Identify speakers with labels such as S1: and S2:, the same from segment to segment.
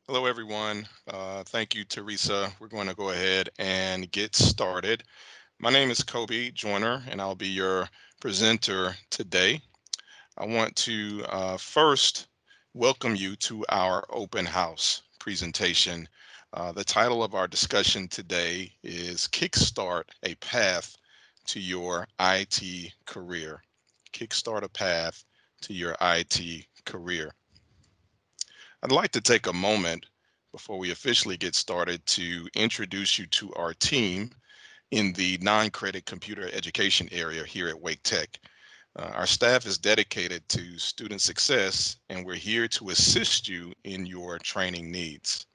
S1: Hello, everyone. Thank you, Teresa. We're going to go ahead and get started. My name is Kobe Joyner, and I'll be your presenter today. I want to first welcome you to our open house presentation. The title of our discussion today is Kickstart a Path to Your IT Career. Kickstart a Path to Your IT Career. I'd like to take a moment before we officially get started to introduce you to our team in the non-credit computer education area here at Wake Tech. Our staff is dedicated to student success, and we're here to assist you in your training needs.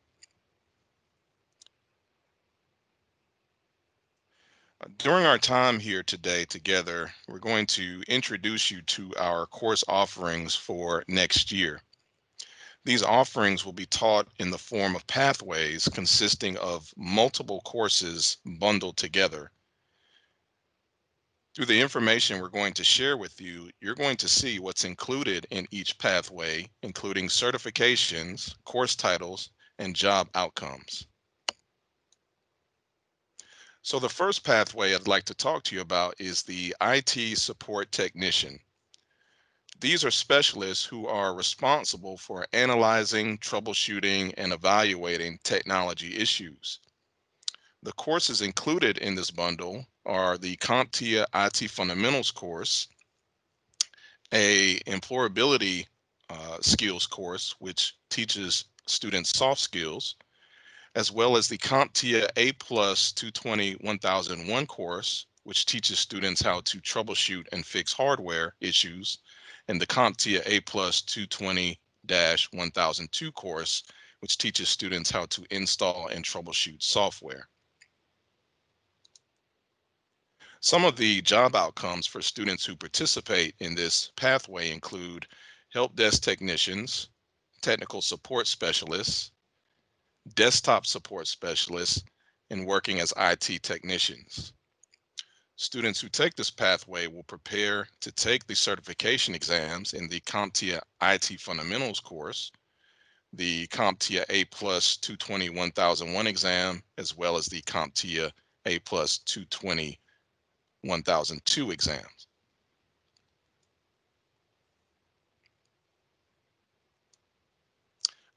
S1: During our time here today together, we're going to introduce you to our course offerings for next year. These offerings will be taught in the form of pathways consisting of multiple courses bundled together. Through the information we're going to share with you, you're going to see what's included in each pathway, including certifications, course titles, and job outcomes. So the first pathway I'd like to talk to you about is the IT support technician. These are specialists who are responsible for analyzing, troubleshooting, and evaluating technology issues. The courses included in this bundle are the CompTIA IT Fundamentals course, a employability skills course, which teaches students soft skills, as well as the CompTIA A Plus 220 1001 course, which teaches students how to troubleshoot and fix hardware issues, and the CompTIA A Plus 220-1002 course, which teaches students how to install and troubleshoot software. Some of the job outcomes for students who participate in this pathway include help desk technicians, technical support specialists, desktop support specialists, and working as IT technicians. Students who take this pathway will prepare to take the certification exams in the CompTIA IT Fundamentals course, the CompTIA A Plus 220 1001 exam, as well as the CompTIA A Plus 220 1002 exams.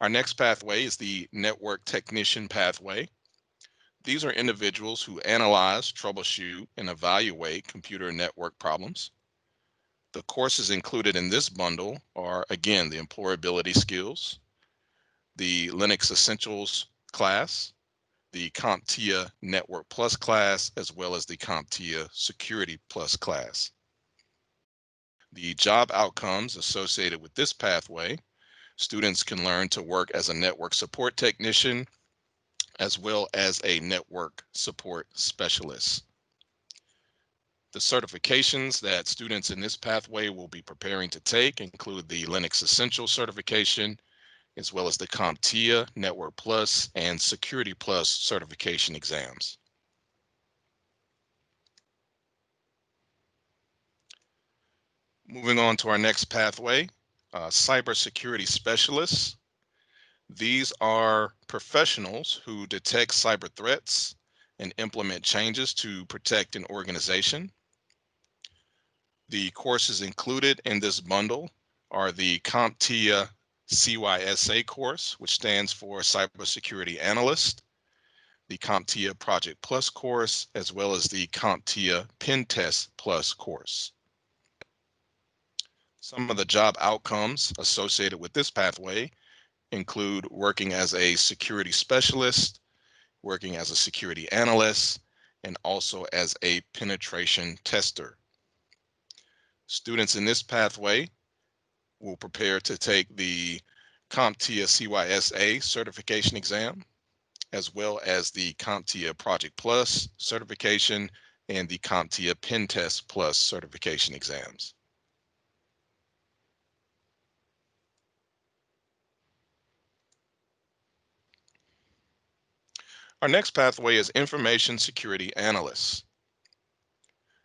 S1: Our next pathway is the network technician pathway. These are individuals who analyze, troubleshoot, and evaluate computer network problems. The courses included in this bundle are, again, the employability skills, the Linux Essentials class, the CompTIA Network Plus class, as well as the CompTIA Security Plus class. The job outcomes associated with this pathway: students can learn to work as a network support technician as well as a network support specialist. The certifications that students in this pathway will be preparing to take include the Linux Essentials certification, as well as the CompTIA Network Plus and Security Plus certification exams. Moving on to our next pathway, cybersecurity specialists. These are professionals who detect cyber threats and implement changes to protect an organization. The courses included in this bundle are the CompTIA CYSA course, which stands for Cybersecurity Analyst, the CompTIA Project Plus course, as well as the CompTIA Pen Test Plus course. Some of the job outcomes associated with this pathway include working as a security specialist, working as a security analyst, and also as a penetration tester. Students in this pathway will prepare to take the CompTIA CYSA certification exam, as well as the CompTIA Project Plus certification and the CompTIA Pen Test Plus certification exams. Our next pathway is information security analysts.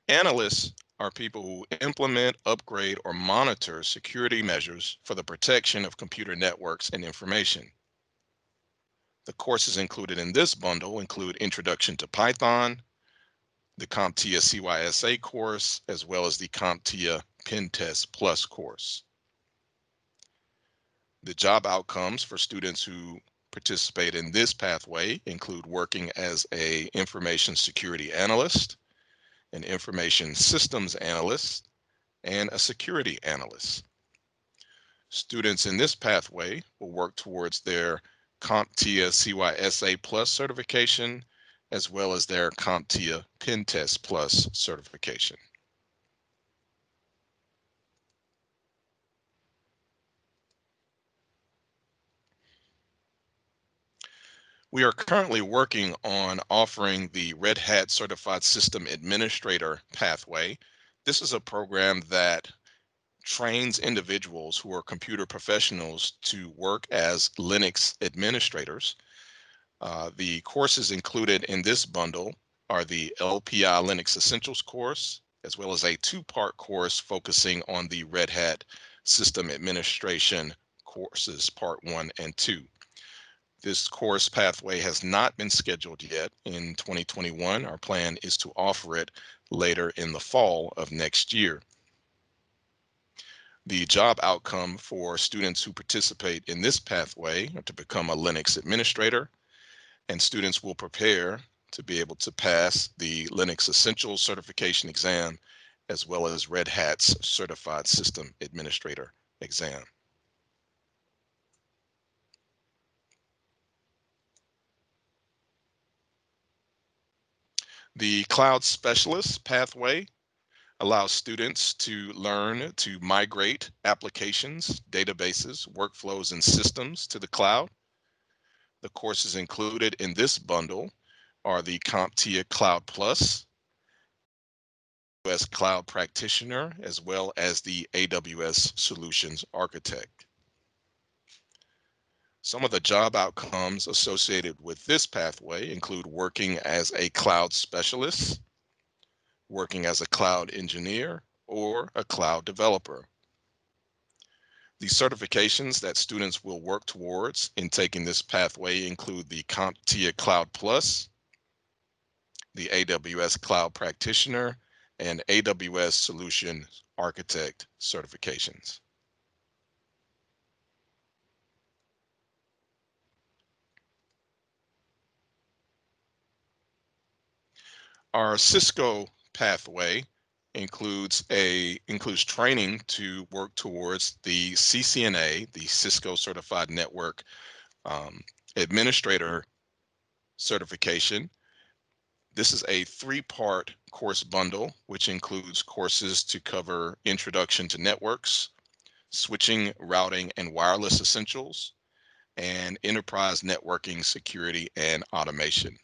S1: Analysts are people who implement, upgrade, or monitor security measures for the protection of computer networks and information. The courses included in this bundle include Introduction to Python, the CompTIA CYSA course, as well as the CompTIA Pen Test Plus course. The job outcomes for students who participate in this pathway include working as an information security analyst, an information systems analyst, and a security analyst. Students in this pathway will work towards their CompTIA CYSA Plus certification, as well as their CompTIA Pen Test Plus certification. We are currently working on offering the Red Hat Certified System Administrator pathway. This is a program that trains individuals who are computer professionals to work as Linux administrators. The courses included in this bundle are the LPI Linux Essentials course, as well as a two-part course focusing on the Red Hat System Administration courses, part 1 and 2. This course pathway has not been scheduled yet in 2021. Our plan is to offer it later in the fall of next year. The job outcome for students who participate in this pathway are to become a Linux administrator, and students will prepare to be able to pass the Linux Essentials certification exam, as well as Red Hat's Certified System Administrator exam. The Cloud Specialist pathway allows students to learn to migrate applications, databases, workflows, and systems to the cloud. The courses included in this bundle are the CompTIA Cloud Plus, AWS Cloud Practitioner, as well as the AWS Solutions Architect. Some of the job outcomes associated with this pathway include working as a cloud specialist, working as a cloud engineer, or a cloud developer. The certifications that students will work towards in taking this pathway include the CompTIA Cloud Plus, the AWS Cloud Practitioner, and AWS Solution Architect certifications. Our Cisco pathway includes training to work towards the CCNA, the Cisco Certified Network Administrator certification. This is a three-part course bundle, which includes courses to cover Introduction to Networks, Switching, Routing, and Wireless Essentials, and Enterprise Networking, Security, and Automation.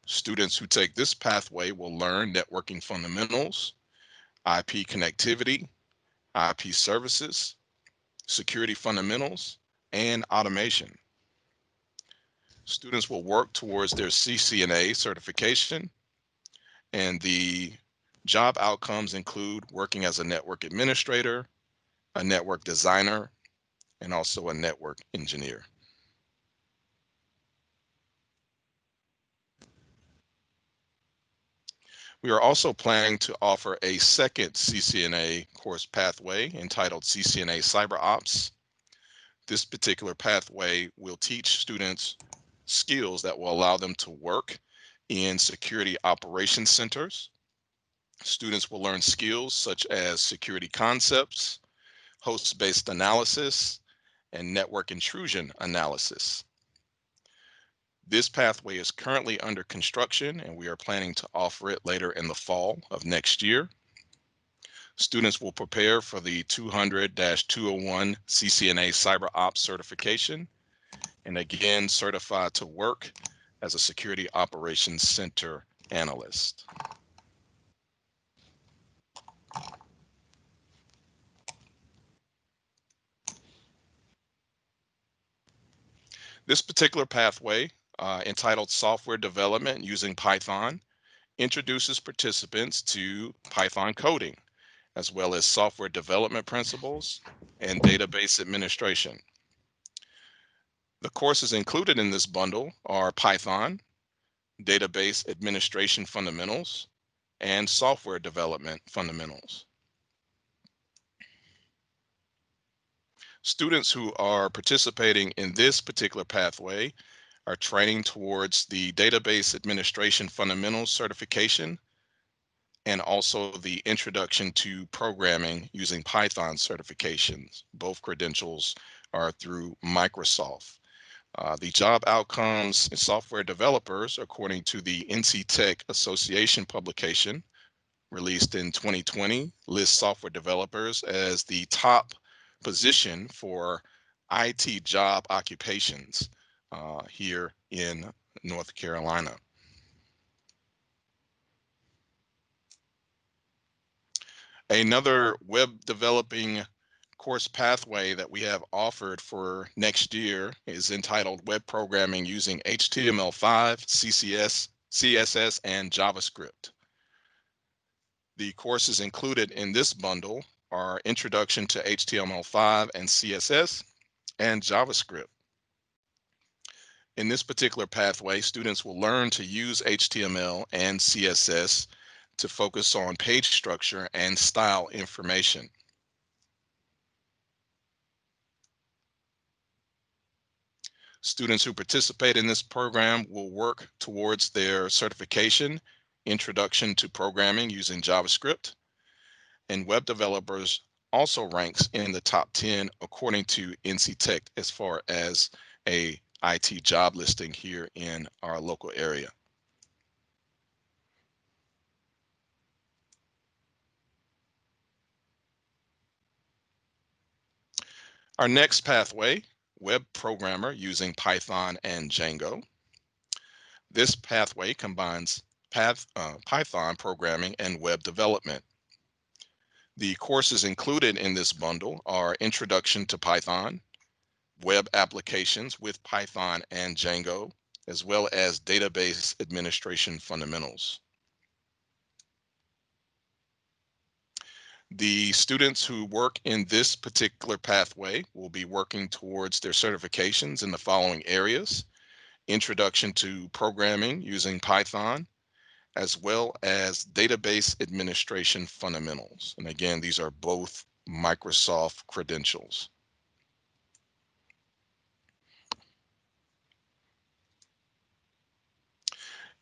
S1: Students who take this pathway will learn networking fundamentals, IP connectivity, IP services, security fundamentals, and automation. Students will work towards their CCNA certification, and the job outcomes include working as a network administrator, a network designer, and also a network engineer. We are also planning to offer a second CCNA course pathway entitled CCNA Cyber Ops. This particular pathway will teach students skills that will allow them to work in security operations centers. Students will learn skills such as security concepts, host-based analysis, and network intrusion analysis. This pathway is currently under construction, and we are planning to offer it later in the fall of next year. Students will prepare for the 200-201 CCNA Cyber Ops certification, and again, certified to work as a Security Operations Center analyst. This particular pathway, entitled Software Development Using Python, introduces participants to Python coding, as well as software development principles and database administration. The courses included in this bundle are Python, Database Administration Fundamentals, and Software Development Fundamentals. Students who are participating in this particular pathway are training towards the Database Administration Fundamentals certification and also the Introduction to Programming using Python certifications. Both credentials are through Microsoft. The job outcomes in software developers, according to the NC Tech Association publication released in 2020, lists software developers as the top position for IT job occupations here in North Carolina. Another web developing course pathway that we have offered for next year is entitled Web Programming Using HTML5, CSS, and JavaScript. The courses included in this bundle are Introduction to HTML5 and CSS and JavaScript. In this particular pathway, students will learn to use HTML and CSS to focus on page structure and style information. Students who participate in this program will work towards their certification, Introduction to Programming using JavaScript, and web developers also ranks in the top 10 according to NC Tech as far as a IT job listing here in our local area. Our next pathway, Web Programmer using Python and Django. This pathway combines Python programming and web development. The courses included in this bundle are Introduction to Python, Web Applications with Python and Django, as well as Database Administration Fundamentals. The students who work in this particular pathway will be working towards their certifications in the following areas: Introduction to Programming using Python, as well as Database Administration Fundamentals. And again, these are both Microsoft credentials.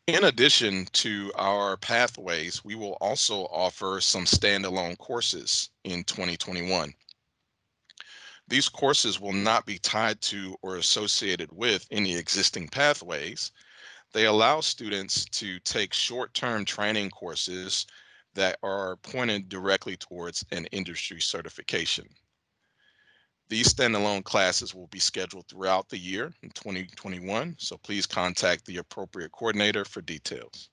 S1: In addition to our pathways, we will also offer some standalone courses in 2021. These courses will not be tied to or associated with any existing pathways. They allow students to take short-term training courses that are pointed directly towards an industry certification. These standalone classes will be scheduled throughout the year in 2021, so please contact the appropriate coordinator for details.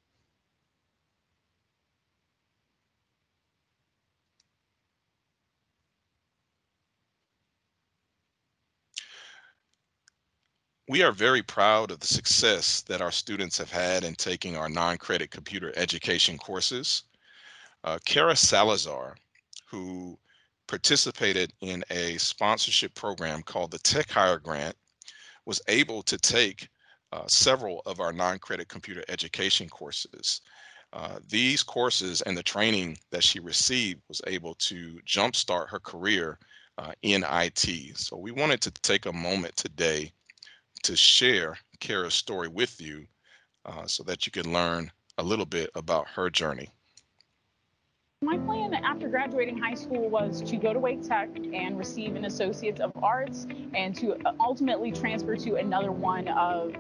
S1: We are very proud of the success that our students have had in taking our non-credit computer education courses. Kara Salazar, who participated in a sponsorship program called the Tech Hire Grant, was able to take several of our non-credit computer education courses. These courses and the training that she received was able to jumpstart her career in IT. So we wanted to take a moment today to share Kara's story with you so that you can learn a little bit about her journey.
S2: My plan after graduating high school was to go to Wake Tech and receive an Associates of Arts and to ultimately transfer to another one of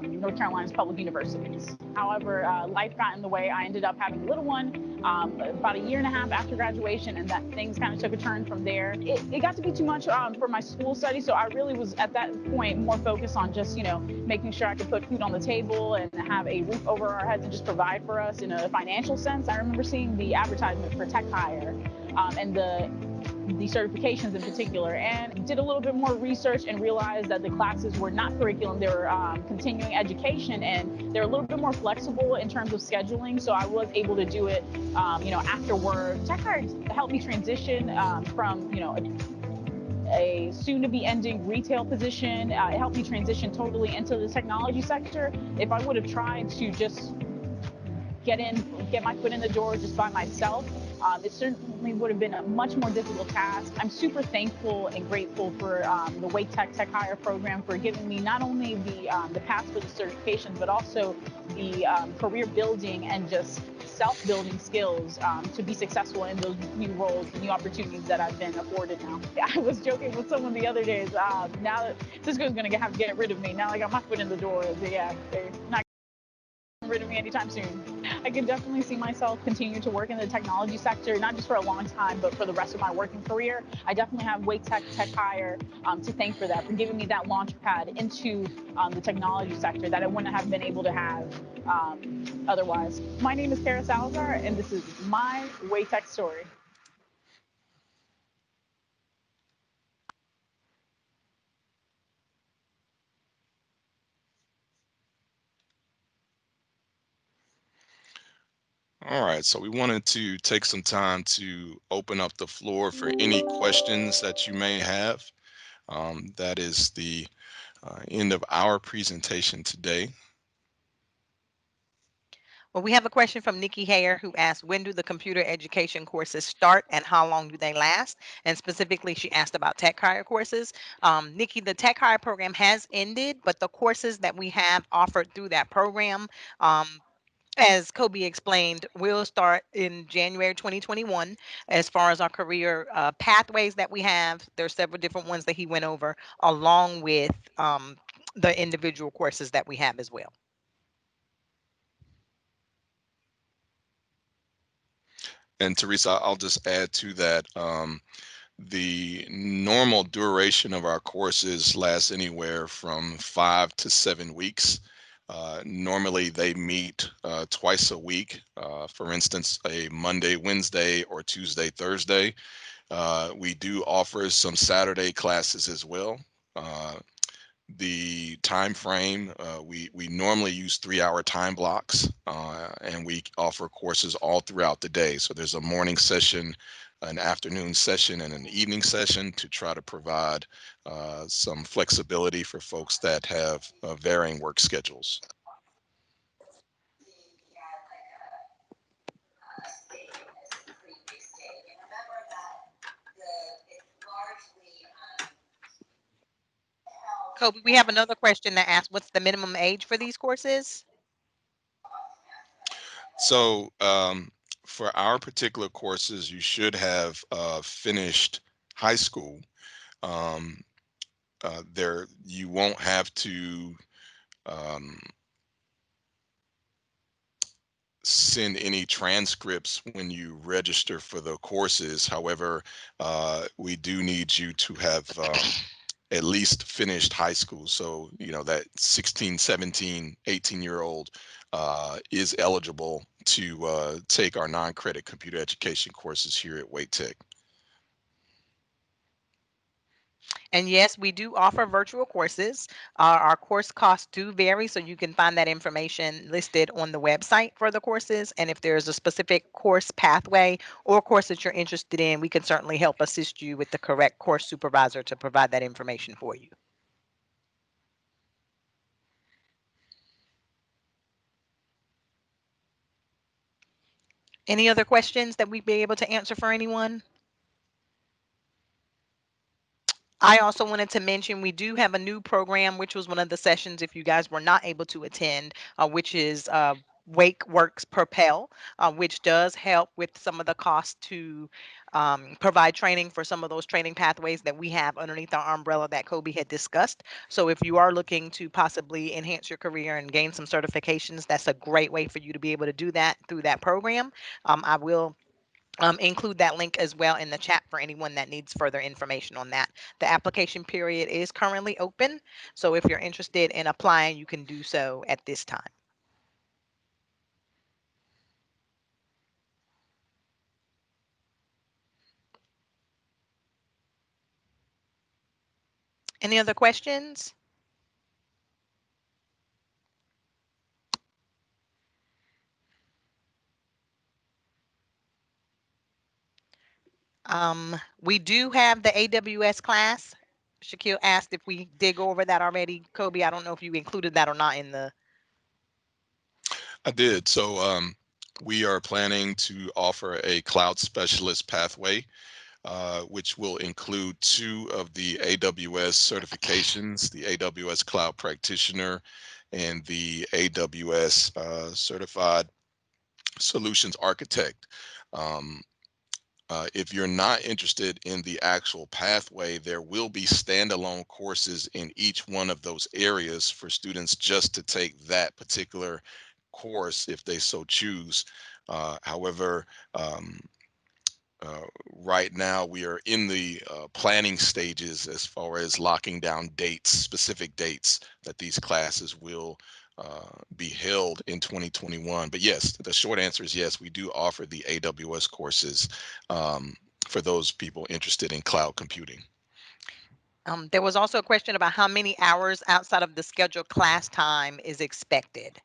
S2: North Carolina's public universities. However, life got in the way. I ended up having a little one about a year and a half after graduation, and that things kind of took a turn from there. It got to be too much for my school study, so I really was at that point more focused on just, making sure I could put food on the table and have a roof over our heads and just provide for us in a financial sense. I remember seeing the advertisement for Tech Hire and the certifications in particular, and did a little bit more research and realized that the classes were not curriculum, they were continuing education, and they're a little bit more flexible in terms of scheduling, so I was able to do it after work. Tech Hire helped me transition from a soon to be ending retail position. It helped me transition totally into the technology sector. If I would have tried to just get my foot in the door just by myself, it certainly would have been a much more difficult task. I'm super thankful and grateful for the Wake Tech Hire program for giving me not only the path for the certifications, but also the career building and just self-building skills to be successful in those new roles, new opportunities that I've been afforded now. I was joking with someone the other day. Now that Cisco's going to have to get rid of me, now I got my foot in the door. Yeah, they're not rid of me anytime soon. I can definitely see myself continue to work in the technology sector, not just for a long time, but for the rest of my working career. I definitely have Wake Tech Hire to thank for that, for giving me that launch pad into the technology sector that I wouldn't have been able to have otherwise. My name is Kara Salazar, and this is my Wake Tech story.
S1: All right, so we wanted to take some time to open up the floor for any questions that you may have. That is the end of our presentation today.
S3: Well, we have a question from Nikki Hare who asked, when do the computer education courses start and how long do they last? And specifically, she asked about tech hire courses. Nikki, the tech hire program has ended, but the courses that we have offered through that program, as Kobe explained, will start in January 2021. As far as our career pathways that we have, there's several different ones that he went over, along with the individual courses that we have as well.
S1: And Teresa, I'll just add to that. The normal duration of our courses lasts anywhere from 5 to 7 weeks. Normally, they meet twice a week. For instance, a Monday, Wednesday, or Tuesday, Thursday. We do offer some Saturday classes as well. The time frame, we normally use 3-hour time blocks, and we offer courses all throughout the day. So there's a morning session, an afternoon session, and an evening session to try to provide some flexibility for folks that have varying work schedules.
S3: Kobe, we have another question that asks, what's the minimum age for these courses?
S1: So for our particular courses, you should have finished high school. Um, there, you won't have to um, send any transcripts when you register for the courses. However, we do need you to have at least finished high school. So, that 16, 17, 18-year-old is eligible to take our non-credit computer education courses here at Wake Tech.
S3: And yes, we do offer virtual courses. Our course costs do vary, so you can find that information listed on the website for the courses. And if there's a specific course pathway or course that you're interested in, we can certainly help assist you with the correct course supervisor to provide that information for you. Any other questions that we'd be able to answer for anyone? I also wanted to mention we do have a new program, which was one of the sessions, if you guys were not able to attend, which is Wake Works Propel, which does help with some of the costs to provide training for some of those training pathways that we have underneath our umbrella that Kobe had discussed. So if you are looking to possibly enhance your career and gain some certifications, that's a great way for you to be able to do that through that program. I will include that link as well in the chat for anyone that needs further information on that. The application period is currently open, so if you're interested in applying, you can do so at this time. Any other questions? We do have the AWS class. Shaquille asked if we did go over that already. Kobe, I don't know if you included that or not in the.
S1: I did. So we are planning to offer a cloud specialist pathway, which will include two of the AWS certifications, the AWS Cloud Practitioner and the AWS Certified Solutions Architect. Um, if you're not interested in the actual pathway, there will be standalone courses in each one of those areas for students just to take that particular course if they so choose. However, um, uh, right now we are in the planning stages as far as locking down dates, specific dates that these classes will be held in 2021. But yes, the short answer is yes, we do offer the AWS courses um, for those people interested in cloud computing.
S3: There was also a question about how many hours outside of the scheduled class time is expected.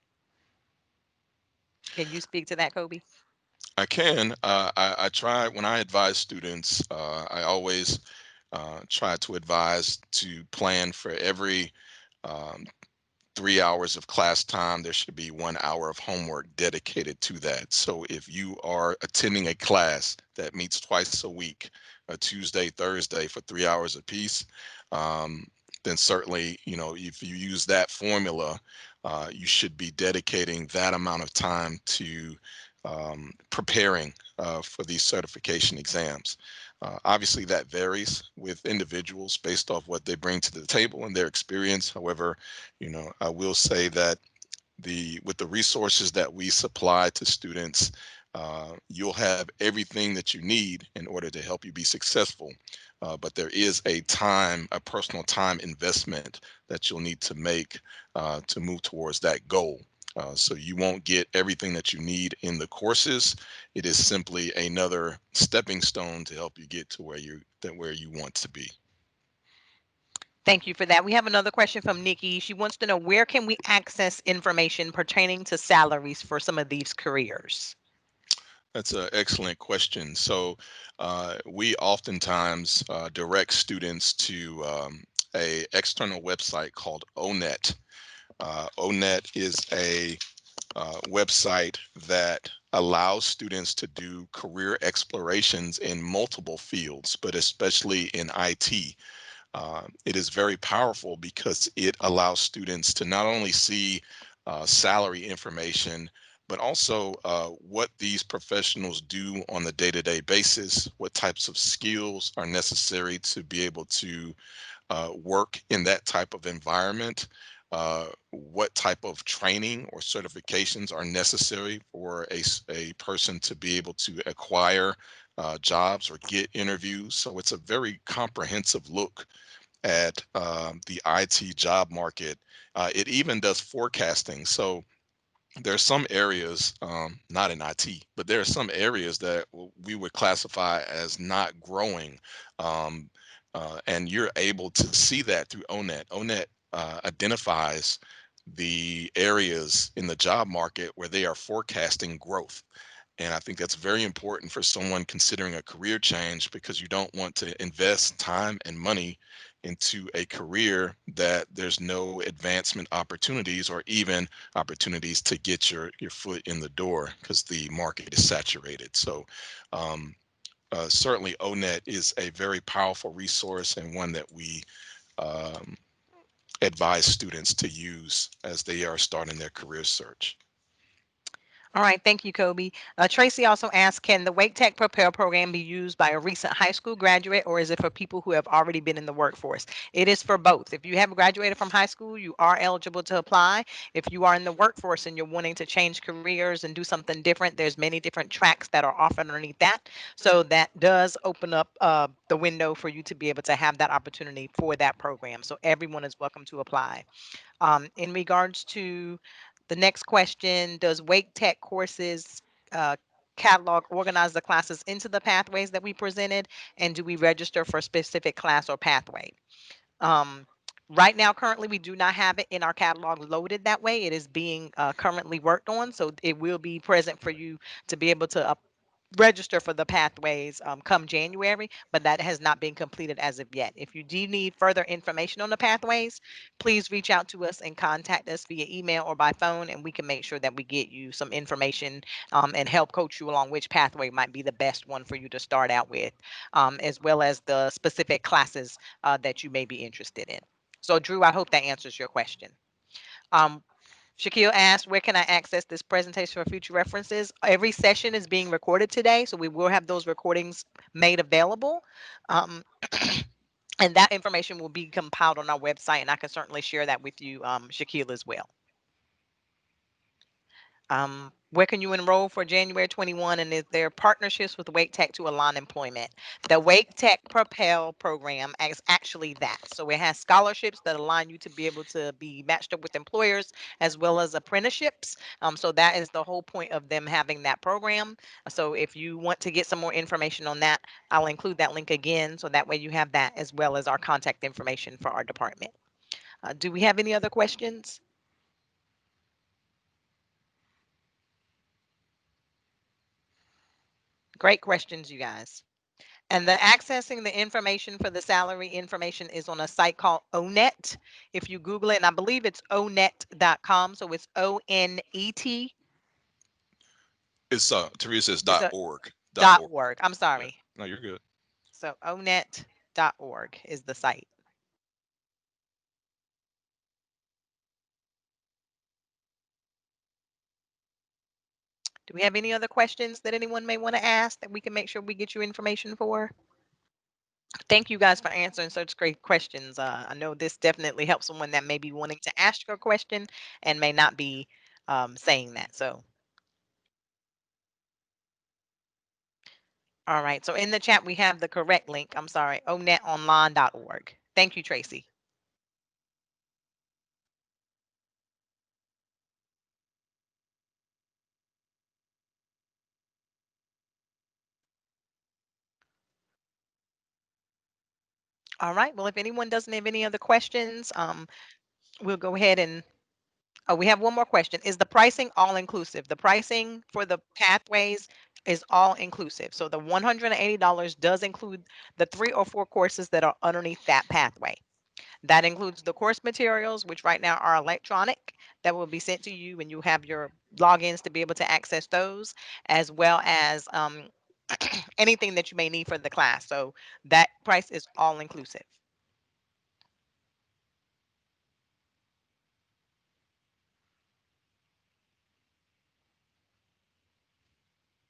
S3: Can you speak to that, Kobe?
S1: I can. I try when I advise students. I always try to advise to plan for every um, 3 hours of class time, there should be 1 hour of homework dedicated to that. So if you are attending a class that meets twice a week, a Tuesday, Thursday for 3 hours apiece, um, then certainly, if you use that formula, you should be dedicating that amount of time to preparing for these certification exams. Obviously, that varies with individuals based off what they bring to the table and their experience. However, I will say that with the resources that we supply to students, you'll have everything that you need in order to help you be successful. But there is a personal time investment that you'll need to make to move towards that goal. So you won't get everything that you need in the courses. It is simply another stepping stone to help you get to where you want to be.
S3: Thank you for that. We have another question from Nikki. She wants to know, where can we access information pertaining to salaries for some of these careers?
S1: That's an excellent question. So we oftentimes direct students to a external website called ONET. ONET is a website that allows students to do career explorations in multiple fields, but especially in IT. It is very powerful because it allows students to not only see salary information, but also what these professionals do on the day-to-day basis, what types of skills are necessary to be able to work in that type of environment, what type of training or certifications are necessary for a person to be able to acquire jobs or get interviews. So it's a very comprehensive look at the IT job market. It even does forecasting. So there are some areas, not in IT, but there are some areas that we would classify as not growing. Um, and you're able to see that through ONET. ONET identifies the areas in the job market where they are forecasting growth. And I think that's very important for someone considering a career change because you don't want to invest time and money into a career that there's no advancement opportunities or even opportunities to get your foot in the door because the market is saturated. So um, certainly ONET is a very powerful resource and one that we um, advise students to use as they are starting their career search.
S3: All right, thank you, Kobe. Tracy also asked, can the Wake Tech Propel program be used by a recent high school graduate, or is it for people who have already been in the workforce? It is for both. If you have graduated from high school, you are eligible to apply. If you are in the workforce and you're wanting to change careers and do something different, there's many different tracks that are offered underneath that. So that does open up the window for you to be able to have that opportunity for that program. So everyone is welcome to apply. In regards to the next question, does Wake Tech Courses uh, catalog organize the classes into the pathways that we presented? And do we register for a specific class or pathway? Um, right now, currently, we do not have it in our catalog loaded that way. It is being currently worked on, so it will be present for you to be able to register for the pathways come January, but that has not been completed as of yet. If you do need further information on the pathways, please reach out to us and contact us via email or by phone, and we can make sure that we get you some information and help coach you along which pathway might be the best one for you to start out with, as well as the specific classes that you may be interested in. So, Drew, I hope that answers your question. Um, Shaquille asked, where can I access this presentation for future references? Every session is being recorded today, so we will have those recordings made available. Um, and that information will be compiled on our website, and I can certainly share that with you, Shaquille, as well. Where can you enroll for January 21? And is there partnerships with Wake Tech to align employment? The Wake Tech Propel program is actually that. So it has scholarships that align you to be able to be matched up with employers as well as apprenticeships. So that is the whole point of them having that program. So if you want to get some more information on that, I'll include that link again. So that way you have that as well as our contact information for our department. Do we have any other questions? Great questions, you guys. And the accessing the information for the salary information is on a site called ONET. If you Google it, and I believe it's onet.com. So it's ONET.
S1: It's Teresa is
S3: It's a
S1: .org.
S3: dot
S1: .org.
S3: org. I'm
S1: Yeah.
S3: sorry.
S1: No, you're good.
S3: So onet.org is the site. Do we have any other questions that anyone may want to ask that we can make sure we get you information for? Thank you guys for answering such great questions. I know this definitely helps someone that may be wanting to ask a question and may not be saying that. So, all right. So in the chat, we have the correct link. I'm sorry, onetonline.org. Thank you, Tracy. All right. Well, if anyone doesn't have any other questions, we'll go ahead and oh, we have one more question. Is the pricing all inclusive? The pricing for the pathways is all inclusive. So the $180 does include the 3 or 4 courses that are underneath that pathway. That includes the course materials, which right now are electronic, that will be sent to you, and you have your logins to be able to access those, as well as anything that you may need for the class. So that price is all inclusive.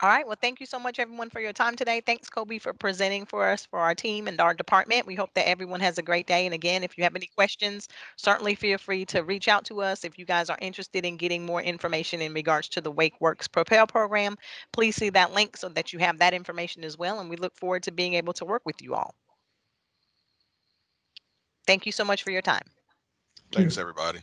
S3: All right. Well, thank you so much, everyone, for your time today. Thanks, Kobe, for presenting for us for our team and our department. We hope that everyone has a great day. And again, if you have any questions, certainly feel free to reach out to us. If you guys are interested in getting more information in regards to the WakeWorks Propel program, please see that link so that you have that information as well. And we look forward to being able to work with you all. Thank you so much for your time.
S1: Thanks, everybody.